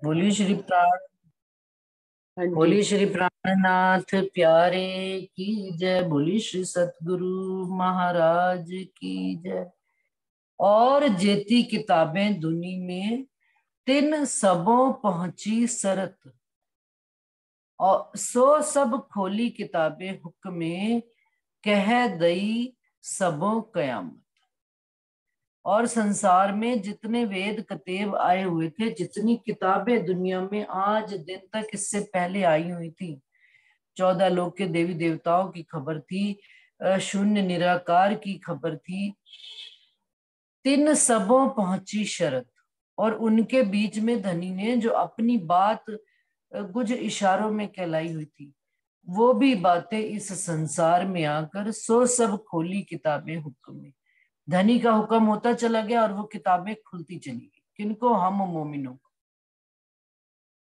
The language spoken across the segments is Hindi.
बोलिए श्री प्राण हाँ जी। बोलिए श्री प्राणनाथ प्यारे की जय। बोलिए श्री सतगुरु महाराज की जय। और जेती किताबें दुनी में तिन सबों पहुंची सरत, और सो सब खोली किताबें हुक्म में कह दई सबों कयामत। और संसार में जितने वेद कतेब आए हुए थे, जितनी किताबें दुनिया में आज दिन तक इससे पहले आई हुई थी, 14 लोक के देवी देवताओं की खबर थी, शून्य निराकार की खबर थी, तिन सबों पहुंची शरत। और उनके बीच में धनी ने जो अपनी बात कुछ इशारों में कहलाई हुई थी, वो भी बातें इस संसार में आकर सो सब खोली किताबें हुक्म में। धनी का हुक्म होता चला गया और वो किताबें खुलती चली गई। किनको? हम मोमिनों को।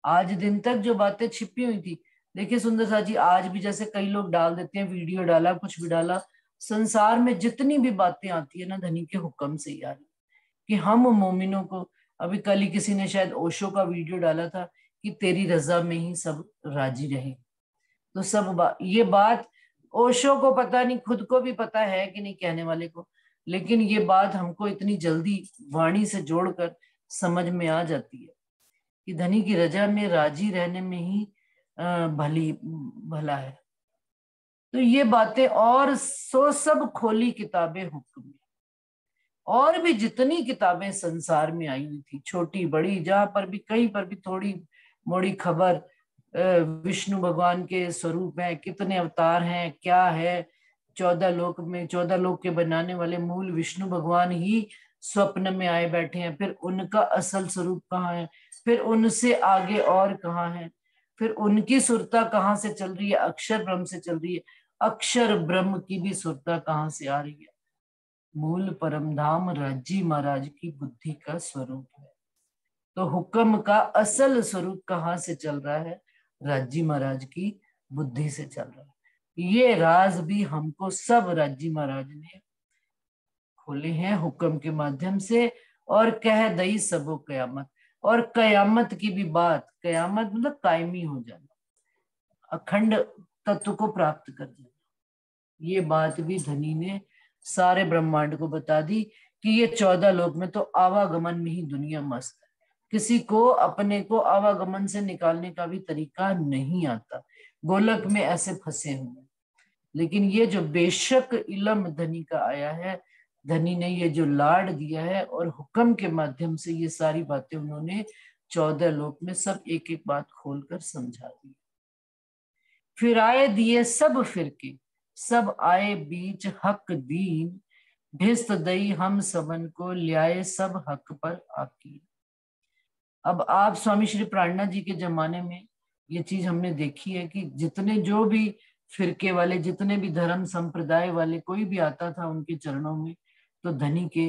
आज दिन तक जो बातें छिपी हुई थी, देखिए सुंदर सा जी, आज भी जैसे कई लोग डाल देते हैं, वीडियो डाला, कुछ भी डाला, संसार में जितनी भी बातें आती है ना, धनी के हुक्म से ही आ रही, कि हम मोमिनों को। अभी कल ही किसी ने शायद ओशो का वीडियो डाला था कि तेरी रजा में ही सब राजी रहे। तो ये बात ओशो को पता नहीं, खुद को भी पता है कि नहीं कहने वाले को, लेकिन ये बात हमको इतनी जल्दी वाणी से जोड़कर समझ में आ जाती है कि धनी की रजा में राजी रहने में ही भला है। तो ये बातें, और सो सब खोली किताबें हुक्म में। और भी जितनी किताबें संसार में आई हुई थी, छोटी बड़ी, जहां पर भी कहीं पर भी थोड़ी मोड़ी खबर, विष्णु भगवान के स्वरूप है, कितने अवतार हैं, क्या है, 14 लोक में, 14 लोक के बनाने वाले मूल विष्णु भगवान ही स्वप्न में आए बैठे हैं, फिर उनका असल स्वरूप कहाँ है, फिर उनसे आगे और कहाँ है, फिर उनकी सुरता कहाँ से चल रही है, अक्षर ब्रह्म से चल रही है, अक्षर ब्रह्म की भी सुरता कहाँ से आ रही है, मूल परम धाम राज्जी महाराज की बुद्धि का स्वरूप है। तो हुक्म का असल स्वरूप कहाँ से चल रहा है? राज्जी महाराज की बुद्धि से चल रहा है। ये राज भी हमको सब राज्जी महाराज ने खोले हैं हुक्म के माध्यम से। और कह दई सबो कयामत, और कयामत की भी बात, कयामत मतलब कायमी हो जाना, अखंड तत्व को प्राप्त कर जाना, ये बात भी धनी ने सारे ब्रह्मांड को बता दी कि ये 14 लोक में तो आवागमन में ही दुनिया मस्त है। किसी को अपने को आवागमन से निकालने का भी तरीका नहीं आता, गोलक में ऐसे फंसे हुए। लेकिन ये जो बेशक इलम धनी का आया है, धनी ने ये जो लाड दिया है और हुक्म के माध्यम से ये सारी बातें उन्होंने 14 लोक में सब एक एक बात खोलकर समझा दी। फिर आए दिए सब फिरके, सब आए बीच हक दीन, भिस्त दई हम सबन को ल्याए सब हक पर आकी। अब आप स्वामी श्री प्राणनाथ जी के जमाने में ये चीज हमने देखी है कि जितने जो भी फिरके वाले, जितने भी धर्म संप्रदाय वाले, कोई भी आता था उनके चरणों में, तो धनी के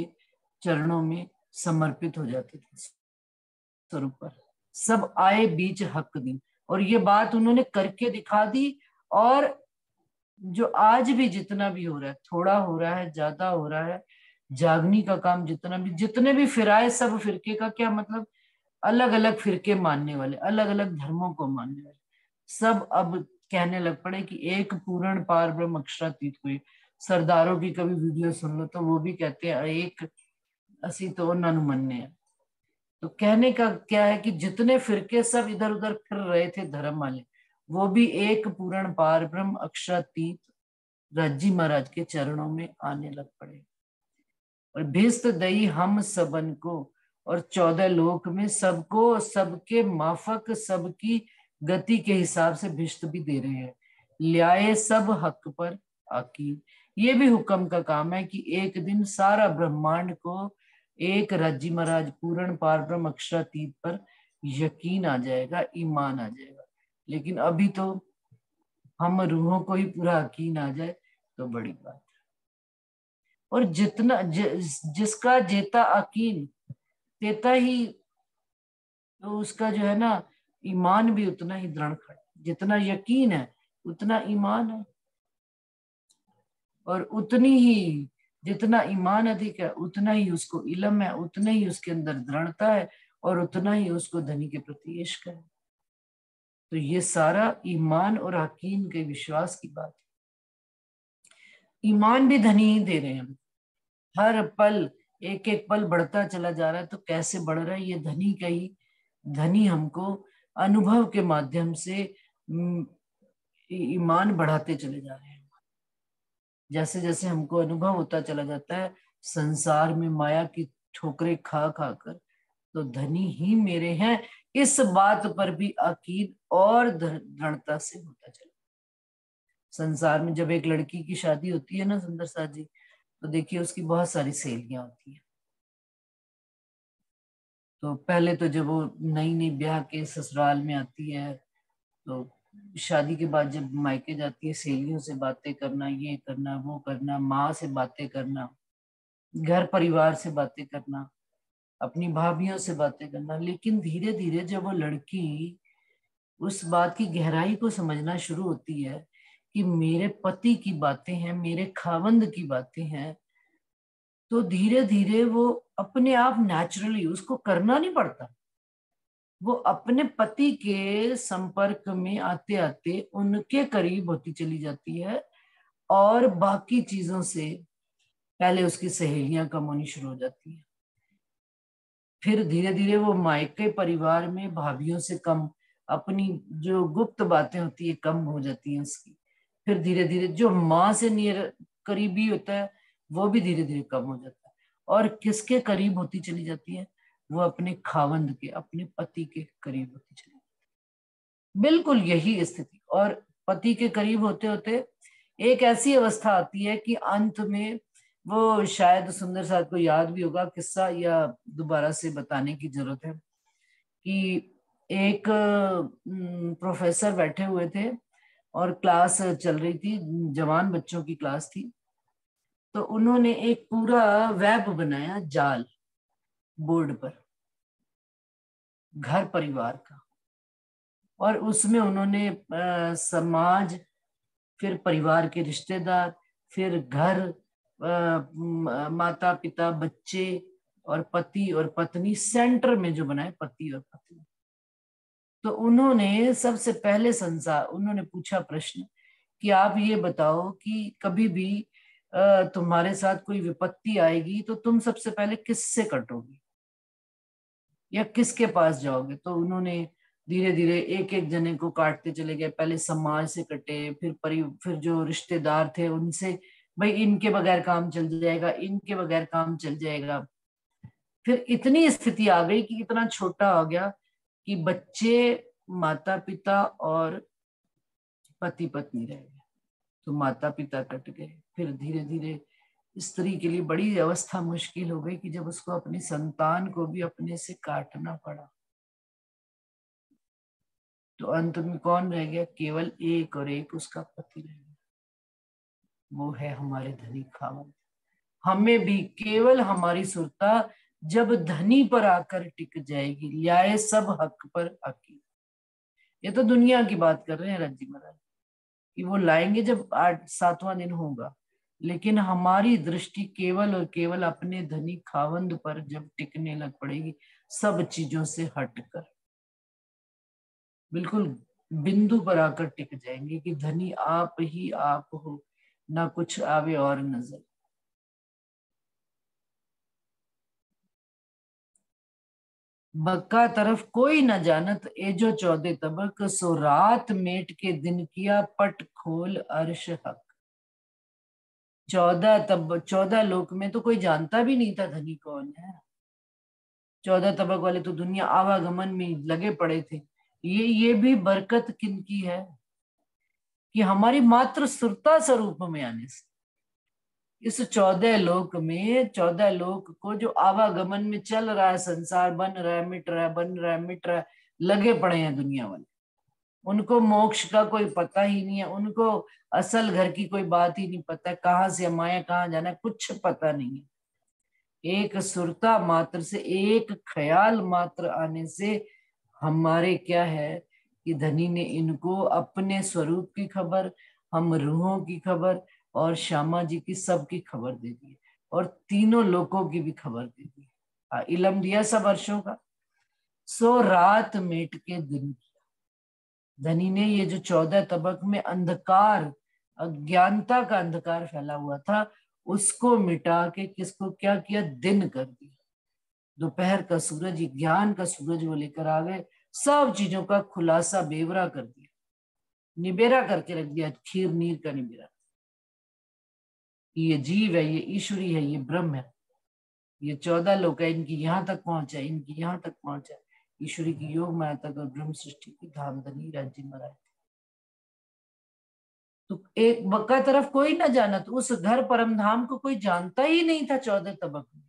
चरणों में समर्पित हो जाते थे स्वरूप पर। सब आए बीच हक दी, और ये बात उन्होंने करके दिखा दी। और जो आज भी जितना भी हो रहा है, थोड़ा हो रहा है, ज्यादा हो रहा है, जागनी का काम जितना भी, जितने भी फिराए, सब फिरके का क्या मतलब, अलग अलग फिरके मानने वाले, अलग अलग धर्मों को मानने वाले, सब अब कहने लग पड़े कि एक पूर्ण पार ब्रह्म अक्षरातीत कोई। सरदारों की कभी वीडियो सुन लो तो वो भी कहते हैं एक असी तो उन्होंने मनने हैं। तो कहने का क्या है कि जितने फिरके सब इधर उधर फिर रहे थे धर्म वाले, वो भी एक पूर्ण पार ब्रह्म अक्षरातीत राज्जी महाराज के चरणों में आने लग पड़े। और भिस्त दई हम सबन को, और 14 लोक में सबको सबके माफक, सबकी गति के हिसाब से भिष्ट भी दे रहे हैं, ल्याए सब हक पर आकी। ये भी हुक्म का काम है कि एक दिन सारा ब्रह्मांड को एक राज्जी महाराज पूर्ण पार ब्रह्म अक्षरातीत पर यकीन आ जाएगा, ईमान आ जाएगा। लेकिन अभी तो हम रूहों को ही पूरा यकीन आ जाए तो बड़ी बात है। और जिसका जेता यकीन तेता ही, तो उसका जो है ना ईमान भी उतना ही दृढ़ खड़ा, जितना यकीन है उतना ईमान है, और उतनी ही, जितना ईमान अधिक है उतना ही उसको इल्म है, उतने ही उसके अंदर दृढ़ता है, और उतना ही उसको धनी के प्रति इश्क है। तो ये सारा ईमान और यकीन के विश्वास की बात है। ईमान भी धनी ही दे रहे हैं हम, हर पल एक एक पल बढ़ता चला जा रहा है। तो कैसे बढ़ रहा है? ये धनी का ही, धनी हमको अनुभव के माध्यम से ईमान बढ़ाते चले जा रहे हैं। जैसे जैसे हमको अनुभव होता चला जाता है संसार में माया की ठोकरें खा खा कर, तो धनी ही मेरे हैं, इस बात पर भी यकीन और दृढ़ता से होता चला। संसार में जब एक लड़की की शादी होती है ना सुंदर साथ जी, तो देखिए उसकी बहुत सारी सहेलियां होती हैं। तो पहले तो जब वो नई नई ब्याह के ससुराल में आती है, तो शादी के बाद जब मायके जाती है, सहेलियों से बातें करना, ये करना वो करना, माँ से बातें करना, घर परिवार से बातें करना, अपनी भाभीियों से बातें करना। लेकिन धीरे धीरे जब वो लड़की उस बात की गहराई को समझना शुरू होती है कि मेरे पति की बातें हैं, मेरे खावंद की बातें हैं, तो धीरे धीरे वो अपने आप नेचुरली, उसको करना नहीं पड़ता, वो अपने पति के संपर्क में आते आते उनके करीब होती चली जाती है। और बाकी चीजों से पहले उसकी सहेलियां कम होनी शुरू हो जाती है, फिर धीरे धीरे वो मायके परिवार में भाभीियों से कम, अपनी जो गुप्त बातें होती है कम हो जाती हैं उसकी। फिर धीरे धीरे जो माँ से नियर करीबी होता है वो भी धीरे धीरे कम हो जाता है। और किसके करीब होती चली जाती है? वो अपने खावंद के, अपने पति के करीब होती चली जाती है। बिल्कुल यही स्थिति। और पति के करीब होते होते एक ऐसी अवस्था आती है कि अंत में वो, शायद सुंदर साहब को याद भी होगा किस्सा, या दोबारा से बताने की जरूरत है, कि एक प्रोफेसर बैठे हुए थे और क्लास चल रही थी, जवान बच्चों की क्लास थी। तो उन्होंने एक पूरा वेब बनाया, जाल, बोर्ड पर, घर परिवार का। और उसमें उन्होंने समाज, फिर परिवार के रिश्तेदार, फिर घर, माता पिता, बच्चे और पति और पत्नी, सेंटर में जो बनाए पति और पत्नी। तो उन्होंने सबसे पहले संसार, उन्होंने पूछा प्रश्न कि आप ये बताओ कि कभी भी तुम्हारे साथ कोई विपत्ति आएगी तो तुम सबसे पहले किससे कटोगे या किसके पास जाओगे? तो उन्होंने धीरे धीरे एक एक जने को काटते चले गए। पहले समाज से कटे, फिर जो रिश्तेदार थे उनसे, भाई इनके बगैर काम चल जाएगा, इनके बगैर काम चल जाएगा। फिर इतनी स्थिति आ गई कि इतना छोटा हो गया कि बच्चे, माता पिता और पति पत्नी रह गए। तो माता पिता कट गए। फिर धीरे धीरे स्त्री के लिए बड़ी अवस्था मुश्किल हो गई कि जब उसको अपनी संतान को भी अपने से काटना पड़ा। तो अंत में कौन रह गया? केवल एक और एक उसका पति रह गया, वो है हमारे धनी खावंद। हमें भी केवल हमारी सुरता जब धनी पर आकर टिक जाएगी, ल्याए सब हक पर हकी। ये तो दुनिया की बात कर रहे हैं रज्जी महाराज, कि वो लाएंगे जब 8-7वां दिन होगा। लेकिन हमारी दृष्टि केवल और केवल अपने धनी खावंद पर जब टिकने लग पड़ेगी, सब चीजों से हटकर बिल्कुल बिंदु पर आकर टिक जाएंगे कि धनी आप ही आप हो, ना कुछ आवे और नजर। बक्का तरफ कोई न जानत, एजो 14 तबक, सो रात मेट के दिन किया, पट खोल अर्श हक। 14 लोक में तो कोई जानता भी नहीं था धनी कौन है। 14 तबक वाले तो दुनिया आवागमन में लगे पड़े थे। ये भी बरकत किनकी है कि हमारी मात्र सुरता स्वरूप में आने से इस 14 लोक में, 14 लोक को जो आवागमन में चल रहा है, संसार बन रहा है, मिट रहा है, बन रहा है, मिट रहा है, लगे पड़े हैं दुनिया वाले। उनको मोक्ष का कोई पता ही नहीं है, उनको असल घर की कोई बात ही नहीं पता है, कहाँ से माया कहाँ जाना है कुछ पता नहीं है। एक सुरता मात्र से, एक ख्याल मात्र आने से हमारे क्या है कि धनी ने इनको अपने स्वरूप की खबर, हम रूहों की खबर और श्यामा जी की सबकी खबर दे दी, और तीनों लोगों की भी खबर दे दी। इलम दिया सब वर्षों का। सो रात मेट के दिन किया। धनी ने ये जो 14 तबक में अंधकार, अज्ञानता का अंधकार फैला हुआ था, उसको मिटा के किसको क्या किया, दिन कर दिया। दोपहर का सूरज, ज्ञान का सूरज वो लेकर आ गए, सब चीजों का खुलासा बेवरा कर दिया, निबेरा करके रख दिया, खीर नीर का निबेरा। ये जीव है, ये ईश्वरी है, ये ब्रह्म है, ये 14 लोक है, इनकी यहां तक पहुंच है, इनकी यहां तक पहुंच है। ईश्वरी की योग माया तक और ब्रह्म सृष्टि की धाम धनी राज्य महाराज। तो एक बक्का तरफ कोई ना जाना, तो उस घर परम धाम को कोई जानता ही नहीं था 14 तबक में।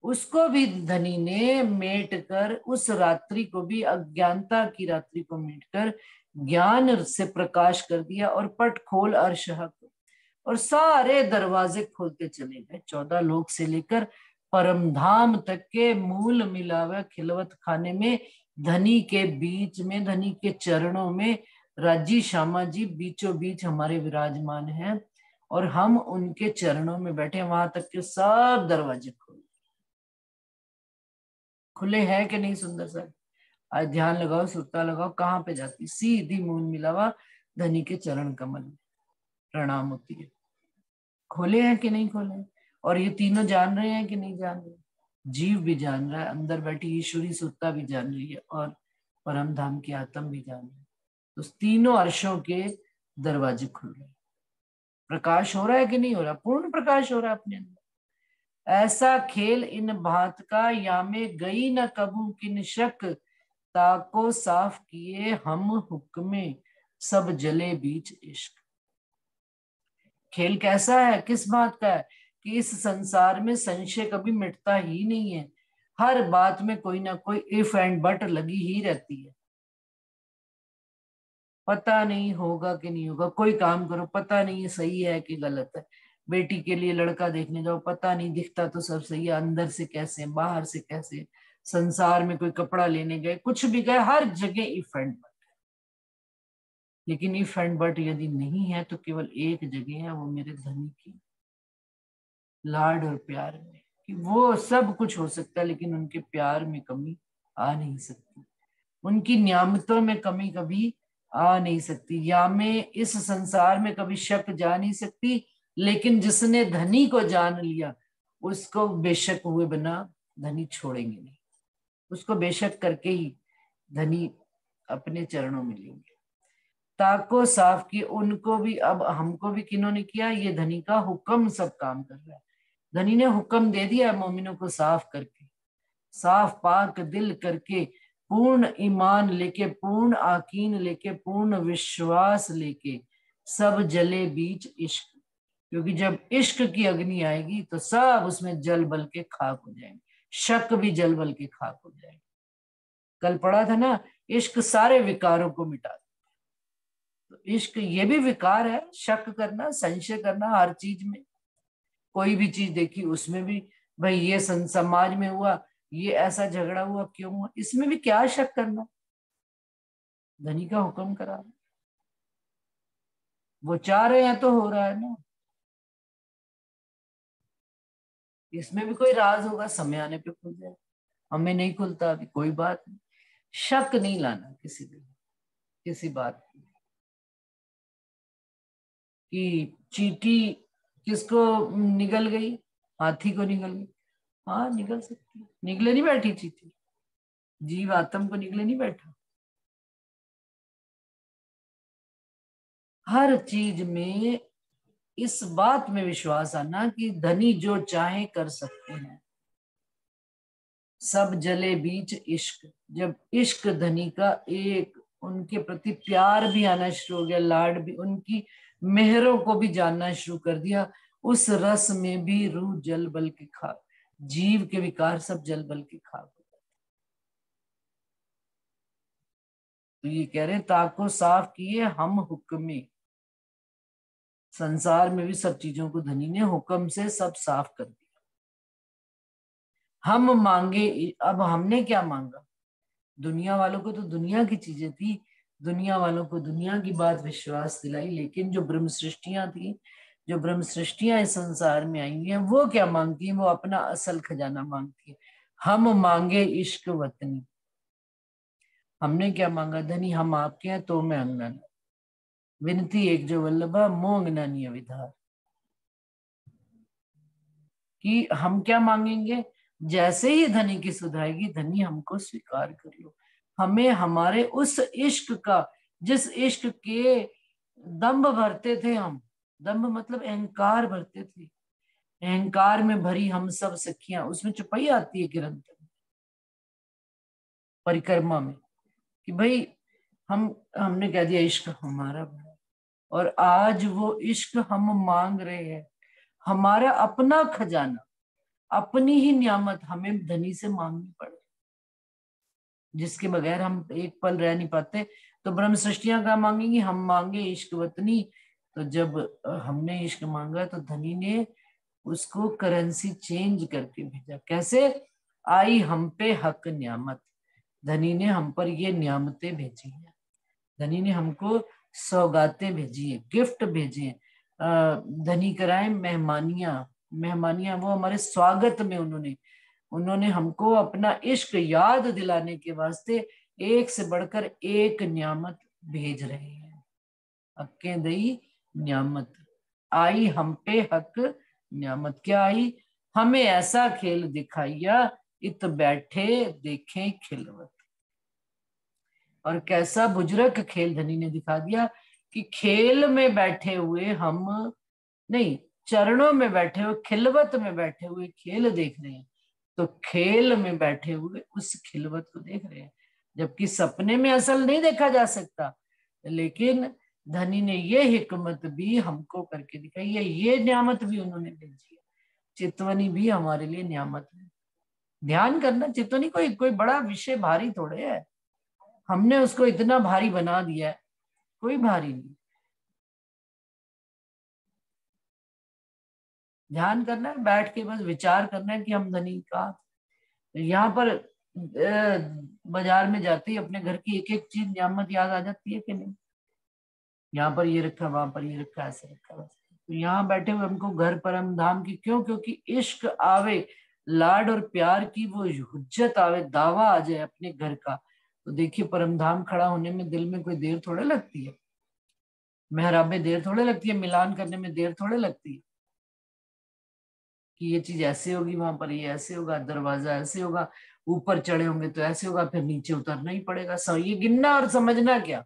उसको भी धनी ने मेट कर, उस रात्रि को भी, अज्ञानता की रात्रि को मेट कर ज्ञान से प्रकाश कर दिया, और पट खोल अर्शह को, और सारे दरवाजे खोलते चले गए। 14 लोक से लेकर परम धाम तक के मूल मिलावा खिलवत खाने में, धनी के बीच में, धनी के चरणों में राजी श्यामा जी बीचों बीच हमारे विराजमान हैं, और हम उनके चरणों में बैठे। वहां तक के सब दरवाजे खुले हैं कि नहीं? सुंदर सर, आज ध्यान लगाओ, सुरता लगाओ, कहाँ पे जाती, सीधी मूल मिलावा धनी के चरण कमल में प्रणाम होती है। खोले हैं कि नहीं खोले? और ये तीनों जान रहे हैं कि नहीं जान रहे? जीव भी जान रहा है, अंदर बैठी ईश्वरी सुरता भी जान रही है, और परम धाम की आत्म भी जान रही है। तो तीनों अर्शों के दरवाजे खुल रहे हैं। प्रकाश हो रहा है कि नहीं हो रहा? पूर्ण प्रकाश हो रहा है अपने अंदर। ऐसा खेल इन भात का, या में गई न कबू किन शक, ताको साफ किए हम हुक्मे, सब जले बीच इश्क। खेल कैसा है, किस बात का है? कि इस संसार में संशय कभी मिटता ही नहीं है। हर बात में कोई ना कोई इफ एंड बट लगी ही रहती है। पता नहीं होगा कि नहीं होगा, कोई काम करो पता नहीं है सही है कि गलत है। बेटी के लिए लड़का देखने जाओ, पता नहीं, दिखता तो सब सही है, अंदर से कैसे, बाहर से कैसे। संसार में कोई कपड़ा लेने गए, कुछ भी गए, हर जगह इफ एंड बट। लेकिन इफ एंड बट यदि नहीं है तो केवल एक जगह है, वो मेरे धनी की लाड और प्यार में। कि वो सब कुछ हो सकता है, लेकिन उनके प्यार में कमी आ नहीं सकती, उनकी नियामतों में कमी कभी आ नहीं सकती, या में इस संसार में कभी शक जा नहीं सकती। लेकिन जिसने धनी को जान लिया, उसको बेशक हुए बिना धनी छोड़ेंगे नहीं, उसको बेशक करके ही धनी अपने चरणों में लेंगे। ताको साफ की, उनको भी, अब हमको भी किन्होंने किया? ये धनी का हुक्म सब काम कर रहा है। धनी ने हुक्म दे दिया मोमिनों को साफ करके, साफ पाक दिल करके, पूर्ण ईमान लेके, पूर्ण आकीन लेके, पूर्ण विश्वास लेके, सब जले बीच इश्क। क्योंकि जब इश्क की अग्नि आएगी तो सब उसमें जल बल के खाक हो जाएंगे, शक भी जल बल के खाक हो जाएंगे। कल पढ़ा था ना, इश्क सारे विकारों को मिटा देता। तो इश्क ये भी विकार है, शक करना, संशय करना हर चीज में। कोई भी चीज देखी उसमें भी, भाई ये समाज में हुआ, ये ऐसा झगड़ा हुआ, क्यों हुआ, इसमें भी क्या शक करना? धनी का हुक्म करा, वो चाह रहे हैं तो हो रहा है ना। इसमें भी कोई राज होगा, समय आने पे खुल जाए, हमें नहीं खुलता अभी, कोई बात नहीं। शक नहीं लाना किसी भी, किसी बात की। चींटी किसको निगल गई? हाथी को निगल गई। हाँ निगल सकती है, निगले नहीं बैठी चींटी, जीव आत्म को निगले नहीं बैठा। हर चीज में इस बात में विश्वास आना कि धनी जो चाहे कर सकते हैं। सब जले बीच इश्क, जब इश्क धनी का एक, उनके प्रति प्यार भी आना शुरू हो गया, लाड भी, उनकी मेहरों को भी जानना शुरू कर दिया, उस रस में भी रूह जल बल के खाक, जीव के विकार सब जल बल के खाक हो गए। तो ये कह रहे ताको साफ किए हम हुक्मे, संसार में भी सब चीजों को धनी ने हुक्म से सब साफ कर दिया। हम मांगे, अब हमने क्या मांगा? दुनिया वालों को तो दुनिया की चीजें थी, दुनिया वालों को दुनिया की बात विश्वास दिलाई, लेकिन जो ब्रह्म सृष्टियां थी, जो ब्रह्म सृष्टियां इस संसार में आई हुई हैं, वो क्या मांगती हैं? वो अपना असल खजाना मांगती है। हम मांगे इश्क वतनी, हमने क्या मांगा धनी, हम आपके हैं तो मैं अंगना, विनती एक जो वल्लभा मोंग नानी विधार, कि हम क्या मांगेंगे, जैसे ही धनी की सुधाएगी, धनी हमको स्वीकार कर लो, हमें हमारे उस इश्क का, जिस इश्क के दम्भ भरते थे हम, दम्भ मतलब अहंकार भरते थे, अहंकार में भरी हम सब सखियां, उसमें चुपाई आती है किरण परिक्रमा में, कि भाई हमने कह दिया इश्क हमारा बना, और आज वो इश्क हम मांग रहे हैं, हमारा अपना खजाना, अपनी ही नियामत हमें धनी से मांगनी पड़े, जिसके बगैर हम एक पल रह नहीं पाते। तो ब्रह्म सृष्टियां क्या मांगेंगी, हम मांगे इश्क वतनी। तो जब हमने इश्क मांगा तो धनी ने उसको करेंसी चेंज करके भेजा। कैसे? आई हम पे हक नियामत, धनी ने हम पर ये नियामतें भेजी हैं, धनी ने हमको सौगातें भेजी है, गिफ्ट भेजे हैं। धनी कराए मेहमानियां, मेहमानियां वो हमारे स्वागत में उन्होंने हमको अपना इश्क याद दिलाने के वास्ते एक से बढ़कर एक नियामत भेज रहे हैं। हक्के दई नियामत, आई हम पे हक नियामत, क्या आई? हमें ऐसा खेल दिखाइया, इत बैठे देखें खिलवत। और कैसा बुजुर्ग खेल धनी ने दिखा दिया, कि खेल में बैठे हुए हम नहीं, चरणों में बैठे हुए, खिलवत में बैठे हुए खेल देख रहे हैं। तो खेल में बैठे हुए उस खिलवत को देख रहे हैं, जबकि सपने में असल नहीं देखा जा सकता, लेकिन धनी ने ये हिकमत भी हमको करके दिखाई है, ये नियामत भी उन्होंने भेजी है। चितवनी भी हमारे लिए नियामत है। ध्यान करना, चितवनी कोई कोई बड़ा विषय भारी थोड़े है, हमने उसको इतना भारी बना दिया है, कोई भारी नहीं। ध्यान करना है, बैठ के बस विचार करना है कि हम धनी का, यहाँ पर बाजार में जाते ही अपने घर की एक एक चीज नियामत याद आ जाती है कि नहीं? यहाँ पर ये रखा, वहां पर ये रखा, ऐसे रखा वैसे। तो यहाँ बैठे हुए हमको घर परम धाम की, क्यों? क्योंकि इश्क आवे, लाड और प्यार की वो हुज्जत आवे, दावा आ जाए अपने घर का। तो देखिए परम धाम खड़ा होने में दिल में कोई देर थोड़े लगती है, मेहराब में देर थोड़े लगती है, मिलान करने में देर थोड़े लगती है, कि ये चीज ऐसे होगी, वहां पर ये ऐसे होगा, दरवाजा ऐसे होगा, ऊपर चढ़े होंगे तो ऐसे होगा, फिर नीचे उतरना ही पड़ेगा। ये गिनना और समझना क्या,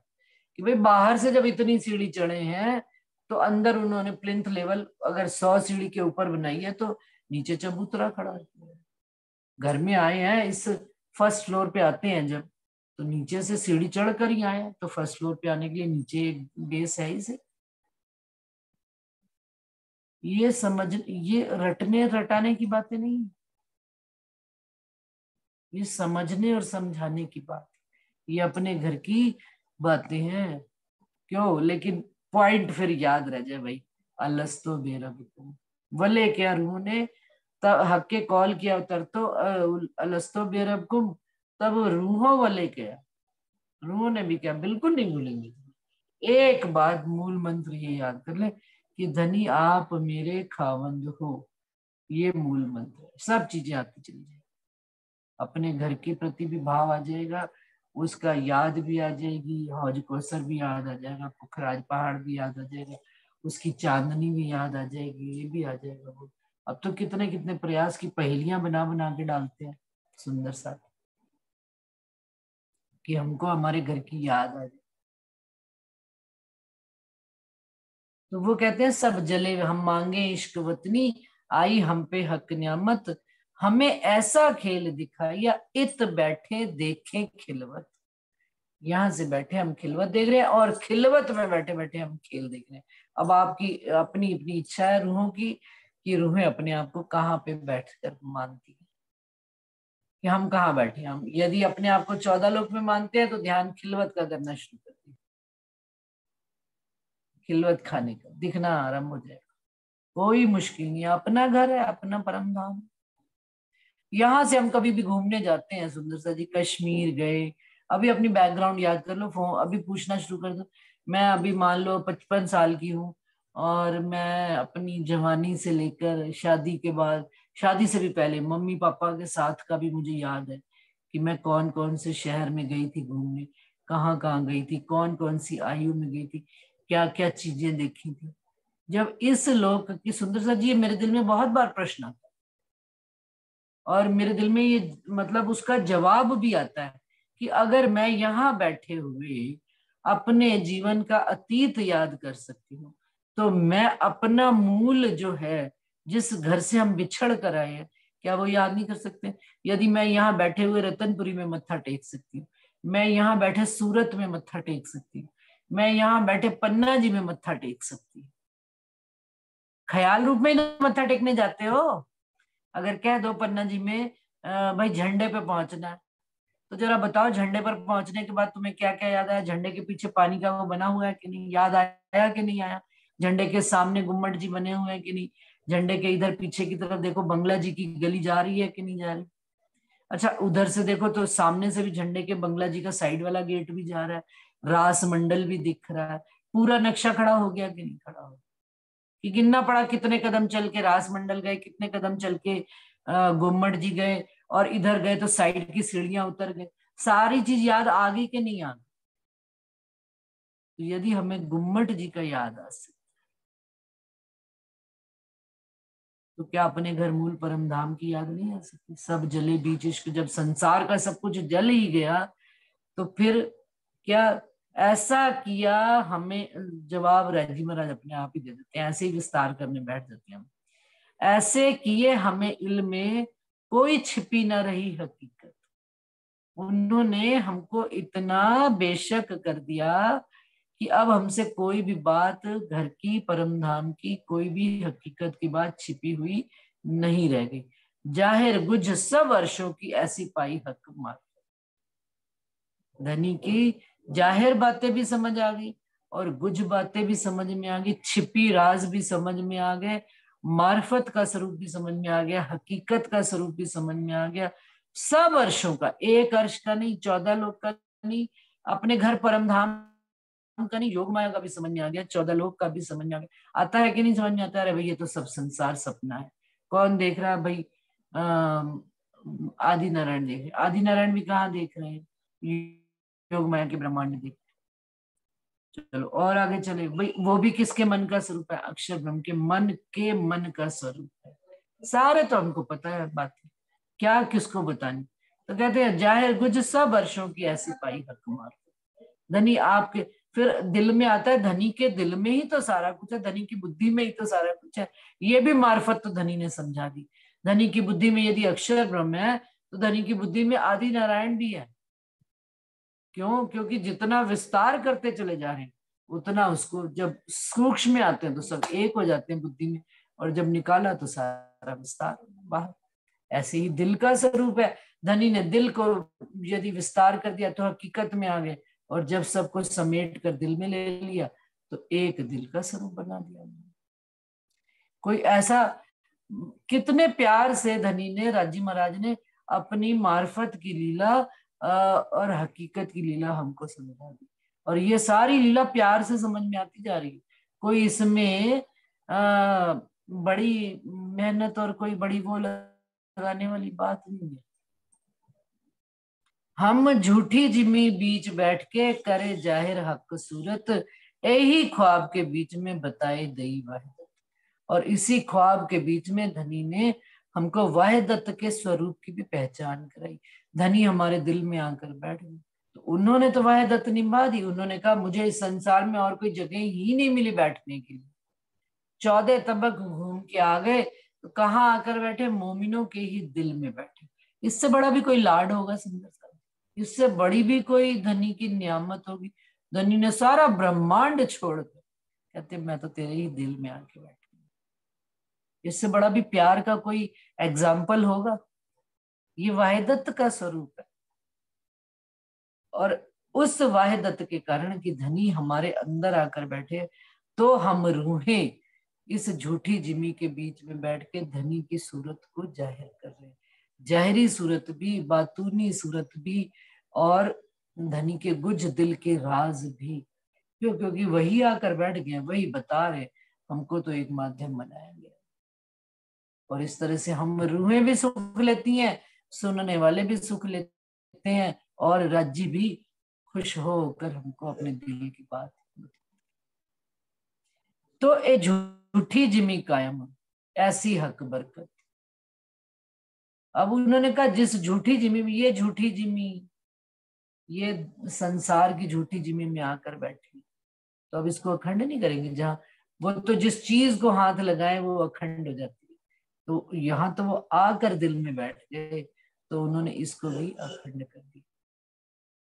कि भाई बाहर से जब इतनी सीढ़ी चढ़े हैं, तो अंदर उन्होंने प्लिंथ लेवल अगर 100 सीढ़ी के ऊपर बनाई है, तो नीचे चबूतरा खड़ा है। घर में आए हैं, इस फर्स्ट फ्लोर पे आते हैं जब, तो नीचे से सीढ़ी चढ़ कर ही आए हैं, तो फर्स्ट फ्लोर पे आने के लिए नीचे एक बेस है इसे। ये समझ, ये रटने रटाने की बातें नहीं, ये समझने और समझाने की बात, ये अपने घर की बातें हैं। क्यों? लेकिन पॉइंट फिर याद रह जाए भाई, अलस्तो बेरबकुम, वले क्या रूह ने तब हक के कॉल किया, उतर तो अलस्तो बेरबकुम, तब रूहों वले क्या, रूह ने भी क्या, बिल्कुल नहीं भूलेंगे। एक बात मूल मंत्र ये याद कर ले, कि धनी आप मेरे खावंद हो, ये मूल मंत्र है, सब चीजें आती चली जाए, अपने घर के प्रति भी भाव आ जाएगा, उसका याद भी आ जाएगी, हौज कौसर भी याद आ जाएगा, पुखराज पहाड़ भी याद आ जाएगा, उसकी चांदनी भी याद आ जाएगी, ये भी आ जाएगा। वो अब तो कितने कितने प्रयास की पहेलियां बना बना के डालते हैं सुंदर सा, कि हमको हमारे घर की याद आ जाए। तो वो कहते हैं सब जले हम मांगे इश्क वतनी, आई हम पे हक नियामत, हमें ऐसा खेल दिखाया, इत बैठे देखें खिलवत। यहाँ से बैठे हम खिलवत देख रहे हैं, और खिलवत में बैठे बैठे हम खेल देख रहे हैं। अब आपकी अपनी अपनी इच्छा है रूहों की, कि रूहें अपने आप को कहाँ पे बैठकर मानती है, कि हम कहाँ बैठे। हम यदि अपने आप को 14 लोक में मानते हैं, तो ध्यान खिलवत का करना शुरू कर दिया, खिलवत खाने का दिखना आरंभ हो जाएगा। कोई मुश्किल नहीं, अपना घर है, अपना परम धाम। यहाँ से हम कभी भी घूमने जाते हैं सुंदर सा जी, कश्मीर गए, अभी अपनी बैकग्राउंड याद कर लो, फोन अभी पूछना शुरू कर दो। मैं अभी मान लो 55 साल की हूँ, और मैं अपनी जवानी से लेकर शादी के बाद शादी से भी पहले मम्मी पापा के साथ का भी मुझे याद है कि मैं कौन कौन से शहर में गई थी घूमने, कहाँ कहाँ गई थी, कौन कौन सी आयु में गई थी, क्या क्या चीजें देखी थी। जब इस लोक की सुंदरता जी, मेरे दिल में बहुत बार प्रश्न आता है और मेरे दिल में ये मतलब उसका जवाब भी आता है कि अगर मैं यहाँ बैठे हुए अपने जीवन का अतीत याद कर सकती हूँ, तो मैं अपना मूल जो है, जिस घर से हम बिछड़ कर आए हैं, क्या वो याद नहीं कर सकते? यदि मैं यहाँ बैठे हुए रतनपुरी में मत्था टेक सकती हूँ, मैं यहाँ बैठे सूरत में मत्था टेक सकती हूँ, मैं यहाँ बैठे पन्ना जी में मत्था टेक सकती हूँ, ख्याल रूप में मत्था टेकने जाते हो। अगर कह दो पन्ना जी में भाई झंडे पे पहुंचना है, तो जरा बताओ झंडे पर पहुंचने के बाद तुम्हें क्या क्या याद आया? झंडे के पीछे पानी का वो बना हुआ है कि नहीं, याद आया कि नहीं आया? झंडे के सामने गुम्मट जी बने हुए हैं कि नहीं? झंडे के इधर पीछे की तरफ देखो, बंगला जी की गली जा रही है कि नहीं जा रही? अच्छा, उधर से देखो तो सामने से भी झंडे के बंगला जी का साइड वाला गेट भी जा रहा है, रास मंडल भी दिख रहा है, पूरा नक्शा खड़ा हो गया कि नहीं खड़ा हो? कि गिनना पड़ा कितने कदम चल के रास मंडल गए, कितने कदम चल के गुम्मट जी गए, और इधर गए तो साइड की सीढ़ियां उतर गए। सारी चीज याद आ गई कि नहीं आ गई? तो यदि हमें गुम्मट जी का याद आ सके, तो क्या अपने घर मूल परम धाम की याद नहीं आ सकती? सब जले बीच इश्क, जब संसार का सब कुछ जल ही गया, तो फिर क्या ऐसा किया? हमें जवाब राजी महाराज अपने आप ही दे देते हैं, ऐसे ही विस्तार करने बैठ जाते हैं हम। ऐसे किए हमें इल्म में कोई छिपी न रही हकीकत। उन्होंने हमको इतना बेशक कर दिया कि अब हमसे कोई भी बात, घर की परम धाम की कोई भी हकीकत की बात छिपी हुई नहीं रह गई। जाहिर गुज सब वर्षों की ऐसी पाई हक मार। धनी की जाहिर बातें भी समझ आ गई और गुज बातें भी समझ में आ गई, छिपी राज भी समझ में आ गए, मार्फत का स्वरूप भी समझ में आ गया, हकीकत का स्वरूप भी समझ में आ गया। सब अर्शों का, एक अर्श का नहीं, 14 लोक का नहीं, अपने घर परम धाम का नहीं, योग माया का भी समझ में आ गया, 14 लोक का भी समझ में आ गया। आता है कि नहीं समझ में आता है? अरे भाई ये तो सब संसार सपना है। कौन देख रहा है भाई? आदि नारायण देख रहे, आदि नारायण भी कहाँ देख रहे हैं? योग माया के ब्रह्मांड देख। चलो और आगे चले भाई, वो भी किसके मन का स्वरूप है? अक्षर ब्रह्म के मन का स्वरूप है। सारे तो हमको पता है बातें, क्या किसको बतानी। तो कहते हैं जाहिर गुज सब वर्षों की ऐसी पाई हक मार। धनी आपके, फिर दिल में आता है, धनी के दिल में ही तो सारा कुछ है, धनी की बुद्धि में ही तो सारा कुछ है। ये भी मार्फत तो धनी ने समझा दी। धनी की बुद्धि में यदि अक्षर ब्रह्म है, तो धनी की बुद्धि में आदि नारायण भी है। क्यों? क्योंकि जितना विस्तार करते चले जा रहे हैं, उतना उसको जब सूक्ष्म में आते हैं तो सब एक हो जाते हैं बुद्धि में, और जब निकाला तो सारा विस्तार बाहर। ऐसे ही दिल का स्वरूप है। धनी ने दिल को यदि विस्तार कर दिया तो हकीकत में आ गए, और जब सबको समेट कर दिल में ले लिया तो एक दिल का स्वरूप बना दिया। कोई ऐसा, कितने प्यार से धनी ने, राजी महाराज ने अपनी मार्फत की लीला और हकीकत की लीला हमको समझा दी, और ये सारी लीला प्यार से समझ में आती जा रही है। कोई इसमें बड़ी मेहनत और कोई बड़ी वो लगाने वाली बात नहीं है। हम झूठी जिम्मी बीच बैठ के करे जाहिर हक सूरत, यही ख्वाब के बीच में बताए दई वाहिदत। और इसी ख्वाब के बीच में धनी ने हमको वाहिदत के स्वरूप की भी पहचान कराई। धनी हमारे दिल में आकर बैठ गए, तो उन्होंने तो वाहिदत निभा दी। उन्होंने कहा मुझे इस संसार में और कोई जगह ही नहीं मिली बैठने के लिए। 14 तबक घूम के आ गए, तो कहाँ आकर बैठे? मोमिनों के ही दिल में बैठे। इससे बड़ा भी कोई लाड होगा सुंदर सा? इससे बड़ी भी कोई धनी की नियामत होगी? धनी ने सारा ब्रह्मांड छोड़ कर कहते मैं तो तेरे ही दिल में आके बैठा। इससे बड़ा भी प्यार का कोई एग्जाम्पल होगा? ये वाहिदत का स्वरूप है। और उस वाहिदत के कारण कि धनी हमारे अंदर आकर बैठे, तो हम रूहें इस झूठी जिमी के बीच में बैठ के धनी की सूरत को जाहिर कर रहे हैं। जाहिरी सूरत भी, बातूनी सूरत भी, और धनी के गुज दिल के राज भी। क्यों? क्योंकि वही आकर बैठ गए, वही बता रहे हमको, तो एक माध्यम बनाया गया। और इस तरह से हम रूहें भी सुख लेती हैं, सुनने वाले भी सुख लेते हैं, और राज्य भी खुश होकर हमको अपने दिल की बात। तो ए झूठी जिमी कायम, ऐसी हक बरकत। अब उन्होंने कहा जिस झूठी जिमी में, ये झूठी जिमी, ये संसार की झूठी जिमी में आकर बैठी, तो अब इसको अखंड नहीं करेंगे। जहां वो तो जिस चीज को हाथ लगाए वो अखंड हो जाती है, तो यहाँ तो वो आकर दिल में बैठ गए, तो उन्होंने इसको भी अखंड कर दिया।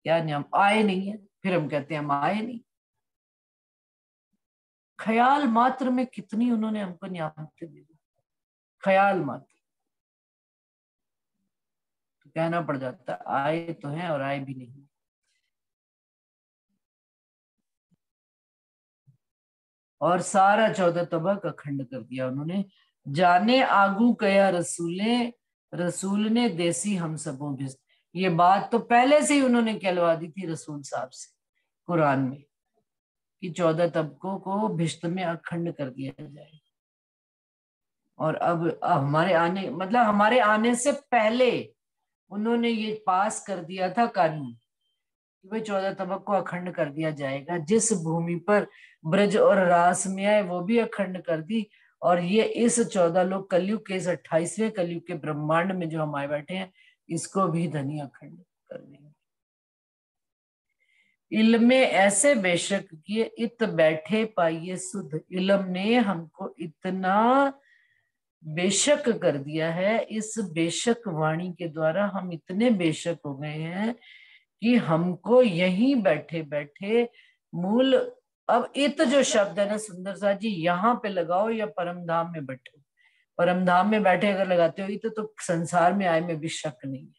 क्या नहीं, हम आए नहीं है, फिर हम कहते हैं हम आए नहीं। ख्याल मात्र में कितनी उन्होंने हमको नियामतें दी, ख्याल मात्र, तो कहना पड़ जाता आए तो हैं और आए भी नहीं। और सारा 14 तबक अखंड कर दिया उन्होंने। जाने आगू कया रसूले, रसूल ने देसी हम सबों भी। ये बात तो पहले से ही उन्होंने कहलवा दी थी रसूल साहब से कुरान में, कि 14 तबकों को भिष्ट में अखंड कर दिया जाए। और अब हमारे आने, मतलब हमारे आने से पहले उन्होंने ये पास कर दिया था कानून कि भाई 14 तबक को अखंड कर दिया जाएगा। जिस भूमि पर ब्रज और रास में आए वो भी अखंड कर दी, और ये इस 14 लोग कलयुग के, इस 28वें कलयुग के ब्रह्मांड में जो हम आए बैठे हैं, इसको भी धनी अखंड कर देंगे। इल्मे ऐसे बेशक किए इत बैठे पाइए सुध। इल्म ने हमको इतना बेशक कर दिया है, इस बेशक वाणी के द्वारा हम इतने बेशक हो गए हैं कि हमको यहीं बैठे बैठे मूल। अब इत जो शब्द है ना सुंदर सा जी, यहाँ पे लगाओ या परम धाम में बैठे, परम धाम में बैठे अगर लगाते हो इत, तो संसार में आए में भी शक नहीं है।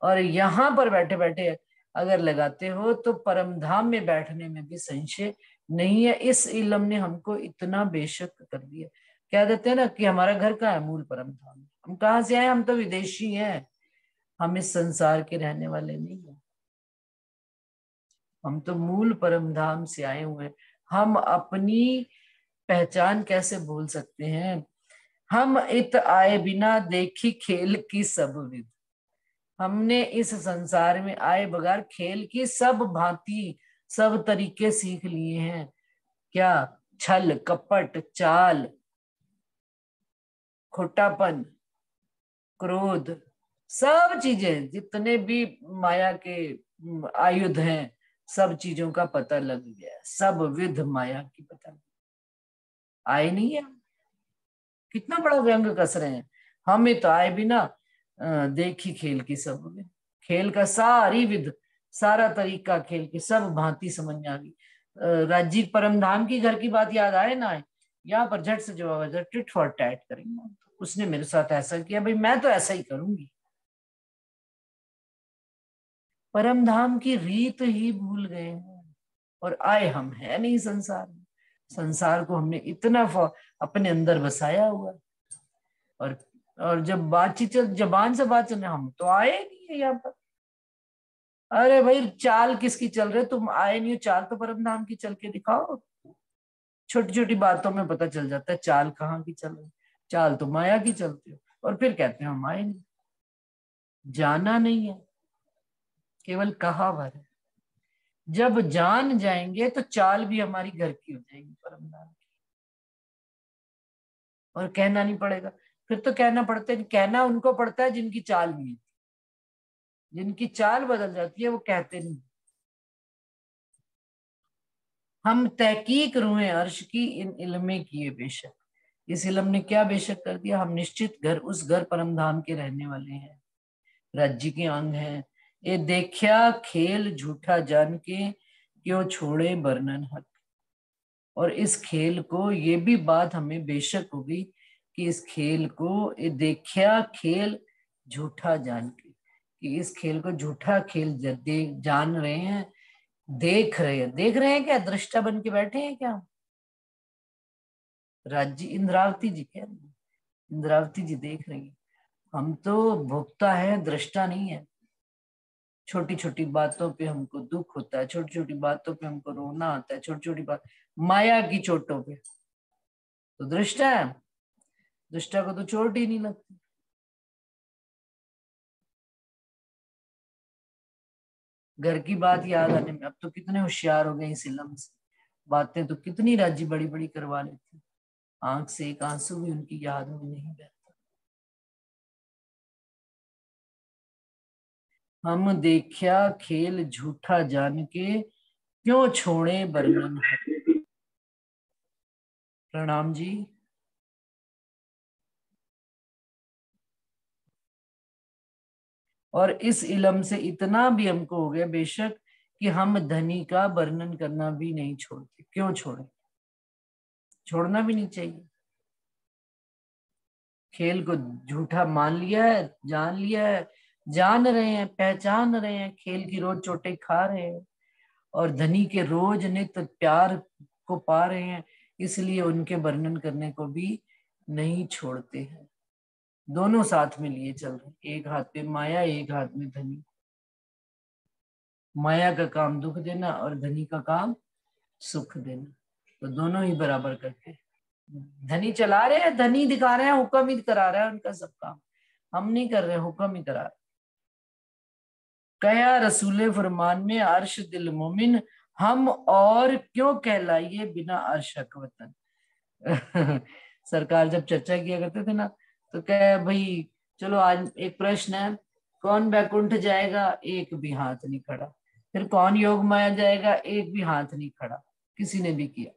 और यहाँ पर बैठे बैठे अगर लगाते हो तो परम धाम में बैठने में भी संशय नहीं है। इस इल्म ने हमको इतना बेशक कर दिया। कह देते हैं ना कि हमारा घर कहाँ है, मूल परम धाम। हम कहाँ से आए, हम तो विदेशी हैं, हम इस संसार के रहने वाले नहीं है, हम तो मूल परम धाम से आए हुए हैं। हम अपनी पहचान कैसे भूल सकते हैं। हम इत आए बिना देखी खेल की सब विध। हमने इस संसार में आए बगैर खेल की सब भांति, सब तरीके सीख लिए हैं। क्या, छल कपट चाल, खोटापन, क्रोध, सब चीजें, जितने भी माया के आयुध हैं, सब चीजों का पता लग गया, सब विध माया की पता आए नहीं है। कितना बड़ा व्यंग कस रहे हैं। हमें तो आए बिना देखी खेल की सब विध, खेल का सारी विध, सारा तरीका खेल की सब भांति समझ में आ गई। राजीव परमधाम की घर की बात याद आए ना आए, यहाँ पर झट से जवाब टिट फॉर टैट करेंगे। उसने मेरे साथ ऐसा किया, भाई मैं तो ऐसा ही करूंगी। परमधाम की रीत ही भूल गए हैं, और आए हम है नहीं संसार में। संसार को हमने इतना अपने अंदर बसाया हुआ, और जब बातचीत चल, जबान से बात चलने, हम तो आए नहीं है यहाँ पर। अरे भाई चाल किसकी चल रहे, तुम आए नहीं हो, चाल तो परमधाम की चल के दिखाओ। छोटी छोटी बातों में पता चल जाता है चाल कहाँ की चल रही, चाल तो माया की चलती हो, और फिर कहते हैं हम आए नहीं। जाना नहीं है, केवल कहा भर है। जब जान जाएंगे तो चाल भी हमारी घर की हो जाएगी परमधाम की, और कहना नहीं पड़ेगा। फिर तो कहना पड़ता है, कहना उनको पड़ता है जिनकी चाल नहीं है, जिनकी चाल बदल जाती है वो कहते नहीं। हम तहकीक रूहें अर्श की इन इल्मे किए बेशक। इस इल्म ने क्या बेशक कर दिया, हम निश्चित घर, उस घर परमधाम के रहने वाले हैं, राज्य के अंग हैं। ये देखा खेल झूठा जान के, क्यों छोड़े वर्णन हक। और इस खेल को, ये भी बात हमें बेशक हो गई कि इस खेल को, ये देखा खेल झूठा जान के, कि इस खेल को झूठा खेल जान रहे हैं, देख रहे हैं। देख रहे हैं क्या, दृष्टा बन के बैठे हैं क्या। राज्य इंद्रावती जी कह रही है, इंद्रावती जी देख रही है, हम तो भोक्ता है, दृष्टा नहीं है। छोटी छोटी बातों पे हमको दुख होता है, छोटी छोटी बातों पे हमको रोना आता है, छोटी छोटी बात माया की चोटों पे, तो दृष्टा है। दुष्टा को तो चोट ही नहीं लगती। घर की बात याद आने में अब तो कितने होशियार हो गए इस इलम से, बातें तो कितनी राज्य बड़ी बड़ी करवा लेती, आंख से एक आंसू भी उनकी याद में नहीं बहता। हम देखा खेल झूठा जान के, क्यों छोड़े बरनन। प्रणाम जी। और इस इलम से इतना भी हमको हो गया बेशक कि हम धनी का वर्णन करना भी नहीं छोड़ते। क्यों छोड़े, छोड़ना भी नहीं चाहिए। खेल को झूठा मान लिया है, जान लिया है, जान रहे हैं, पहचान रहे हैं, खेल की रोज चोटें खा रहे हैं और धनी के रोज नित्य प्यार को पा रहे हैं, इसलिए उनके वर्णन करने को भी नहीं छोड़ते हैं। दोनों साथ में लिए चल रहे, एक हाथ पे माया, एक हाथ में धनी। माया का काम दुख देना और धनी का काम सुख देना, तो दोनों ही बराबर करके धनी चला रहे हैं, धनी दिखा रहे हैं, हुक्म ही करा रहा है उनका सब काम, हम नहीं कर रहे, हुक्म ही करा रहे। कया रसूले फरमान में अर्श दिल मोमिन, हम और क्यों कहलाइए बिना अर्श हक वतन। सरकार जब चर्चा किया करते थे ना, तो कह भाई चलो आज एक प्रश्न है, कौन बैकुंठ जाएगा, एक भी हाथ नहीं खड़ा। फिर कौन योग माया जाएगा, एक भी हाथ नहीं खड़ा, किसी ने भी किया।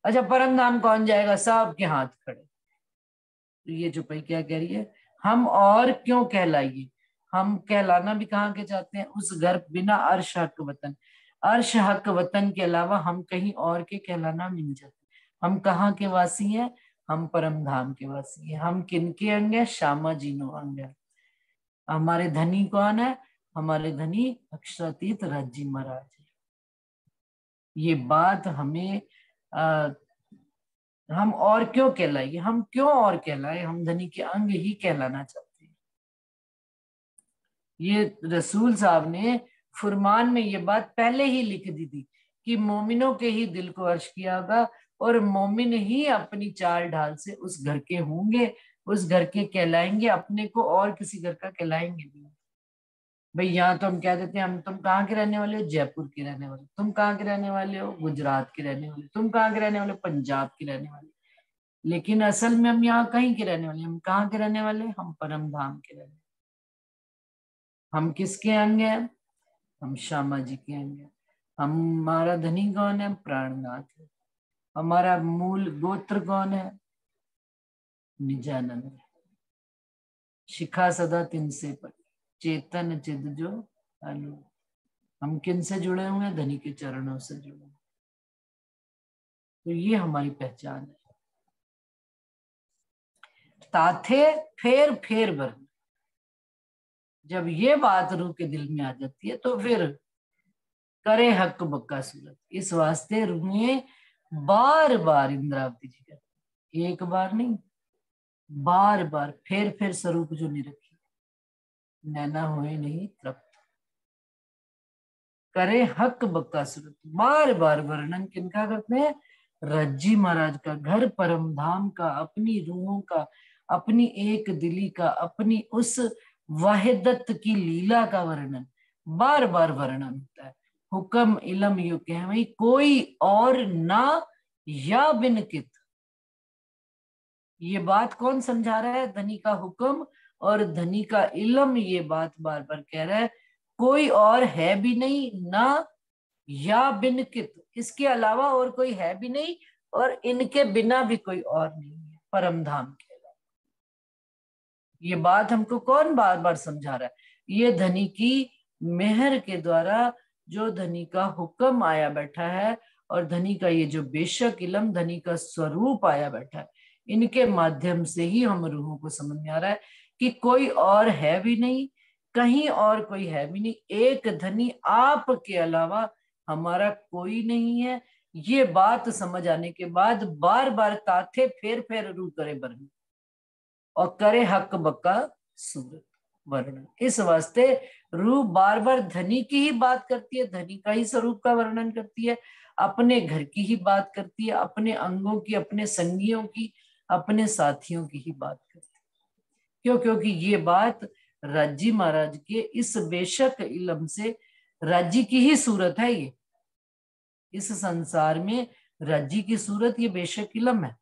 अच्छा परम धाम कौन जाएगा, सबके हाथ खड़े। तो ये जो क्या कह रही है, हम और क्यों कहलाइए, हम कहलाना भी कहाँ के चाहते हैं, उस घर बिना अर्श हक वतन। अर्श हक वतन के अलावा हम कहीं और के कहलाना नहीं चाहते। हम कहाँ के वासी हैं, हम परम धाम के वासी हैं। हम किनके अंग है, श्यामा जीनो अंग है। हमारे धनी कौन है, हमारे धनी अक्षरातीत राज्य महाराज है। ये बात हमें हम और क्यों कहलाइए, हम क्यों और कहलाए, हम धनी के अंग ही कहलाना चाहते हैं। ये रसूल साहब ने फुरमान में ये बात पहले ही लिख दी थी कि मोमिनों के ही दिल को अर्श किया होगा और मोमिन ही अपनी चाल ढाल से उस घर के होंगे, उस घर के कहलाएंगे, अपने को और किसी घर का कहलाएंगे भी। भाई यहाँ तो हम कह देते हैं हम, तुम कहाँ के रहने वाले हो, जयपुर के रहने वाले, तुम कहाँ के रहने वाले हो, गुजरात के रहने वाले, तुम कहाँ के रहने वाले, पंजाब के रहने वाले। लेकिन असल में हम यहाँ कहीं के रहने वाले, हम कहाँ के रहने वाले, हम परम धाम के रहने। हम किसके अंग हैं, हम श्यामा जी के अंग हैं। हमारा धनी कौन है, प्राणनाथ है। हमारा मूल गोत्र कौन है, निजानंद। शिखा सदा तिन से पर, चेतन चिद जो अनु। हम किन से जुड़े हुए हैं, धनी के चरणों से जुड़े हुए। तो ये हमारी पहचान है। ताथे फेर फेर भर, जब ये बात रूह के दिल में आ जाती है तो फिर करे हक बक्का सूरत। इस वास्ते रूह में बार बार इंद्रावती जी कहते, एक बार नहीं बार बार फेर स्वरूप जो नहीं रखी, नैना हुए नहीं तृप्त। करे हक बक्का सूरत, बार बार वर्णन किनका करते हैं, रज्जी महाराज का, घर परम धाम का, अपनी रूहों का, अपनी एक दिली का, अपनी उस वाहिदत की लीला का वर्णन बार बार वर्णन होता है। हुक्म इलम यू कह भाई कोई और ना या बिन कित। ये बात कौन समझा रहा है, धनी का हुक्म और धनी का इलम। ये बात बार बार कह रहा है कोई और है भी नहीं, ना या बिन कित, इसके अलावा और कोई है भी नहीं और इनके बिना भी कोई और नहीं है परम धाम के अलावा। ये बात हमको कौन बार बार समझा रहा है, ये धनी की मेहर के द्वारा जो धनी का हुक्म आया बैठा है और धनी का ये जो बेशक इलम, धनी का स्वरूप आया बैठा है, इनके माध्यम से ही हम रूहों को समझ में आ रहा है कि कोई और है भी नहीं, कहीं और कोई है भी नहीं, एक धनी आप के अलावा हमारा कोई नहीं है। ये बात समझ आने के बाद बार बार ताथे फेर फेर रू करे बरन और करे हक बक्का सूरत वर्णन। इस वास्ते रूह बार बार धनी की ही बात करती है, धनी का ही स्वरूप का वर्णन करती है, अपने घर की ही बात करती है, अपने अंगों की, अपने संगियों की, अपने साथियों की ही बात करते। क्यों? क्योंकि ये बात राज्जी महाराज के इस बेशक इल्म से, राज्जी की ही सूरत है ये, इस संसार में राज्जी की सूरत ये बेशक इल्म है,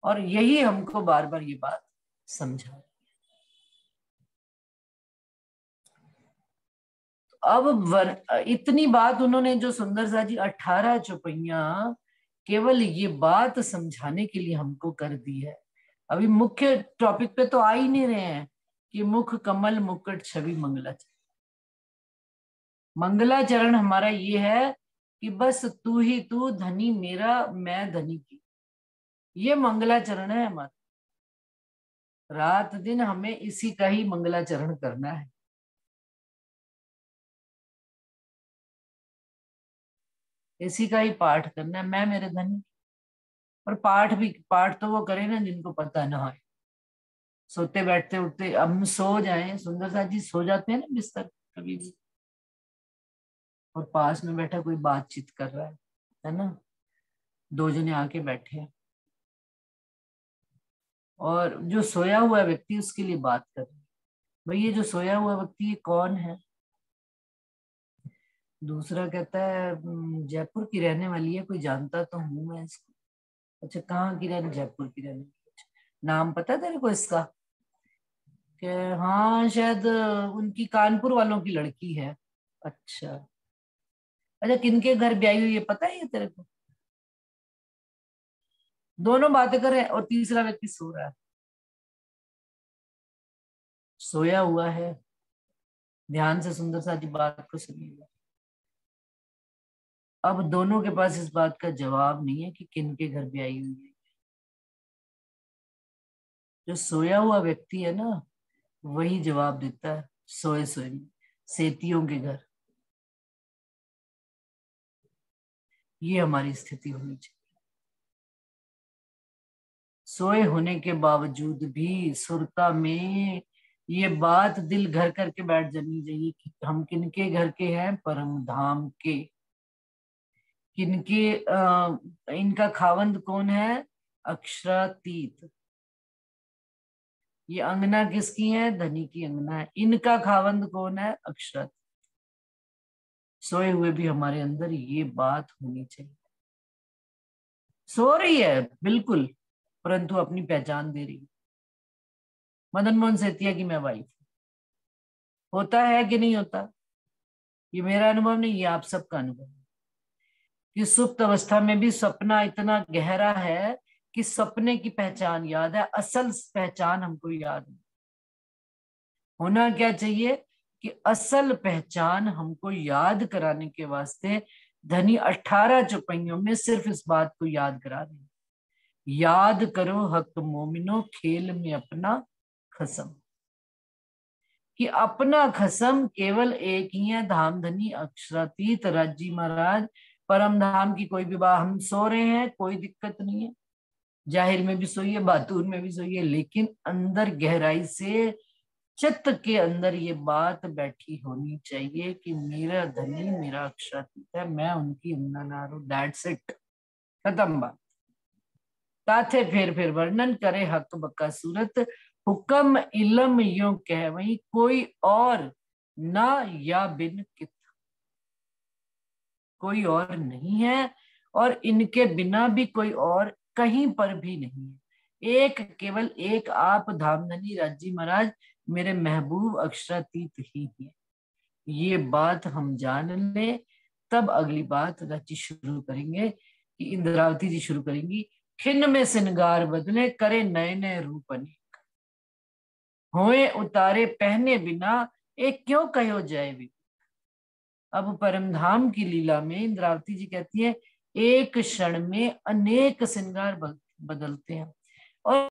और यही हमको बार बार ये बात समझा। अब इतनी बात उन्होंने जो सुंदर सा जी 18 चौपैया केवल ये बात समझाने के लिए हमको कर दी है। अभी मुख्य टॉपिक पे तो आ ही नहीं रहे हैं कि मुख कमल मुकुट छवि मंगलाचरण। मंगलाचरण हमारा ये है कि बस तू ही तू, धनी मेरा मैं धनी की, ये मंगलाचरण है हमारा। रात दिन हमें इसी का ही मंगलाचरण करना है। इसी का ही पाठ करना है, मैं मेरे धनी। और पाठ तो वो करे ना जिनको पता ना है। सोते बैठते उठते, अब हम सो जाएं, सुंदर सा जी सो जाते हैं ना बिस्तर कभी भी, और पास में बैठा कोई बातचीत कर रहा है ना, दो जने आके बैठे हैं और जो सोया हुआ व्यक्ति उसके लिए बात कर रहे हैं। भाई ये जो सोया हुआ व्यक्ति ये कौन है? दूसरा कहता है जयपुर की रहने वाली है, कोई जानता तो हूं मैं इसको। अच्छा कहाँ की रहने? जयपुर की रहने वाली। नाम पता है तेरे को इसका? कि हाँ शायद उनकी कानपुर वालों की लड़की है। अच्छा अच्छा, किनके घर ब्याही हुई है पता है ये तेरे को? दोनों बातें कर रहे हैं और तीसरा व्यक्ति सो रहा है, सोया हुआ है। ध्यान से सुंदर सा जी बात को सुनिएगा। अब दोनों के पास इस बात का जवाब नहीं है कि किनके घर ब्याही हुई है। जो सोया हुआ व्यक्ति है ना वही जवाब देता है सोए सोए में, सेतियों के घर। ये हमारी स्थिति होनी चाहिए। सोए होने के बावजूद भी सुरता में ये बात दिल घर करके बैठ जानी चाहिए कि हम किनके घर के हैं? परम धाम के। किनके इनका खावंद कौन है? अक्षरातीत। ये अंगना किसकी है? धनी की अंगना है। इनका खावंद कौन है? अक्षरातीत। सोए हुए भी हमारे अंदर ये बात होनी चाहिए। सो रही है बिल्कुल, परंतु अपनी पहचान दे रही है। मदन मोहन सेतिया की मैं वाइफ। होता है कि नहीं होता? ये मेरा अनुभव नहीं, ये आप सबका अनुभव है कि सुप्त अवस्था में भी सपना इतना गहरा है कि सपने की पहचान याद है, असल पहचान हमको याद नहीं। होना क्या चाहिए कि असल पहचान हमको याद कराने के वास्ते धनी 18 चौपाइयों में सिर्फ इस बात को याद करा दें, याद करो हक मोमिनो खेल में अपना खसम। कि अपना खसम केवल एक ही है, धाम धनी अक्षरातीत राज्जी महाराज परम धाम की। कोई विवाह, हम सो रहे हैं कोई दिक्कत नहीं है, जाहिर में भी सोइए बातूर में भी सोइए, लेकिन अंदर गहराई से चित्त के अंदर ये बात बैठी होनी चाहिए कि मेरा धनी मेरा अक्षरातीत है, मैं उनकी अंगना। दैट्स इट, खत्म बात। ताथे फिर वर्णन करे हक बका सूरत, हुक्म इलम यूं कह वही कोई और ना या बिन कित। कोई और नहीं है और इनके बिना भी कोई और कहीं पर भी नहीं है। एक केवल एक आप धामधनी राज्जी महाराज मेरे महबूब अक्षरातीत ही है। ये बात हम जान ले, तब अगली बात राज्जी शुरू करेंगे कि इंद्रावती जी शुरू करेंगी। खिन्न में सिंगार बदले करे नए नए रूप अनेक, होए उतारे पहने बिना एक क्यों कहो जय भी। अब परमधाम की लीला में इंद्रावती जी कहती है एक क्षण में अनेक श्रृंगार बदलते हैं और